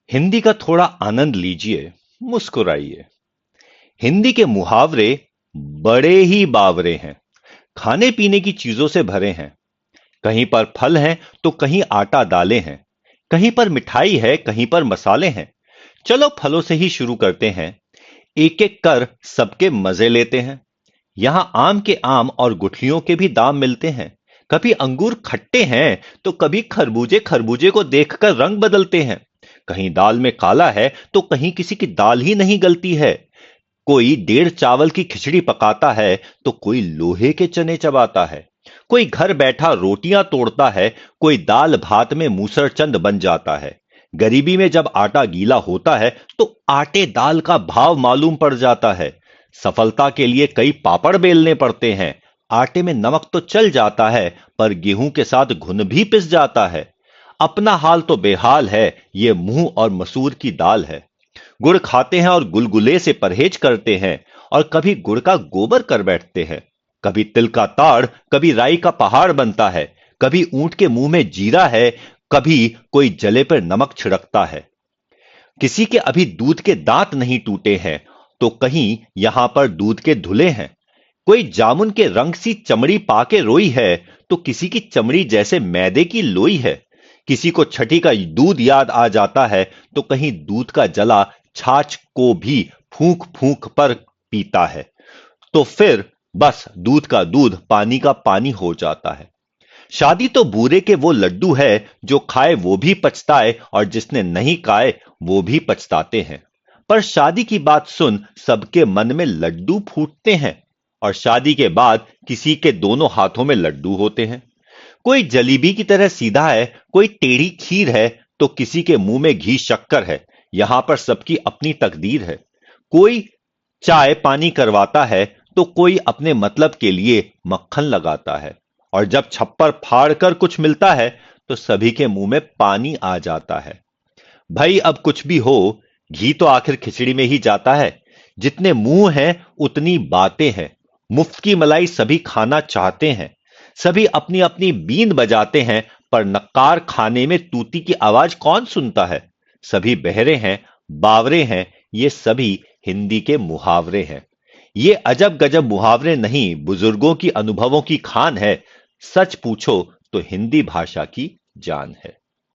हिंदी का थोड़ा आनंद लीजिए, मुस्कुराइए। हिंदी के मुहावरे बड़े ही बावरे हैं। खाने पीने की चीजों से भरे हैं। कहीं पर फल हैं तो कहीं आटा दालें हैं। कहीं पर मिठाई है, कहीं पर मसाले हैं। चलो फलों से ही शुरू करते हैं। एक एक कर सबके मजे लेते हैं। यहां आम के आम और गुठलियों के भी दाम मिलते हैं। कभी अंगूर खट्टे हैं तो कभी खरबूजे खरबूजे को देखकर रंग बदलते हैं। कहीं दाल में काला है तो कहीं किसी की दाल ही नहीं गलती है। कोई डेढ़ चावल की खिचड़ी पकाता है तो कोई लोहे के चने चबाता है। कोई घर बैठा रोटियां तोड़ता है, कोई दाल भात में मूसरचंद बन जाता है। गरीबी में जब आटा गीला होता है तो आटे दाल का भाव मालूम पड़ जाता है। सफलता के लिए कई पापड़ बेलने पड़ते हैं। आटे में नमक तो चल जाता है, पर गेहूं के साथ घुन भी पिस जाता है। अपना हाल तो बेहाल है, ये मुंह और मसूर की दाल है। गुड़ खाते हैं और गुलगुले से परहेज करते हैं, और कभी गुड़ का गोबर कर बैठते हैं। कभी तिल का ताड़, कभी राई का पहाड़ बनता है। कभी ऊंट के मुंह में जीरा है, कभी कोई जले पर नमक छिड़कता है। किसी के अभी दूध के दांत नहीं टूटे हैं, तो कहीं यहां पर दूध के धुले हैं। कोई जामुन के रंग सी चमड़ी पाके रोई है, तो किसी की चमड़ी जैसे मैदे की लोई है। किसी को छठी का दूध याद आ जाता है, तो कहीं दूध का जला छाछ को भी फूंक फूंक पर पीता है। तो फिर बस दूध का दूध, पानी का पानी हो जाता है। शादी तो बूरे के वो लड्डू है, जो खाए वो भी पछताए और जिसने नहीं खाए वो भी पछताते हैं। पर शादी की बात सुन सबके मन में लड्डू फूटते हैं। और शादी के बाद किसी के दोनों हाथों में लड्डू होते हैं। कोई जलेबी की तरह सीधा है, कोई टेढ़ी खीर है, तो किसी के मुंह में घी शक्कर है। यहां पर सबकी अपनी तकदीर है। कोई चाय पानी करवाता है, तो कोई अपने मतलब के लिए मक्खन लगाता है। और जब छप्पर फाड़ कर कुछ मिलता है, तो सभी के मुंह में पानी आ जाता है। भाई अब कुछ भी हो, घी तो आखिर खिचड़ी में ही जाता है। जितने मुंह हैं उतनी बातें हैं। मुफ्त की मलाई सभी खाना चाहते हैं। सभी अपनी अपनी बीन बजाते हैं, पर नक्कार खाने में तूती की आवाज कौन सुनता है। सभी बहरे हैं, बावरे हैं। ये सभी हिंदी के मुहावरे हैं। ये अजब गजब मुहावरे नहीं, बुजुर्गों की अनुभवों की खान है। सच पूछो तो हिंदी भाषा की जान है।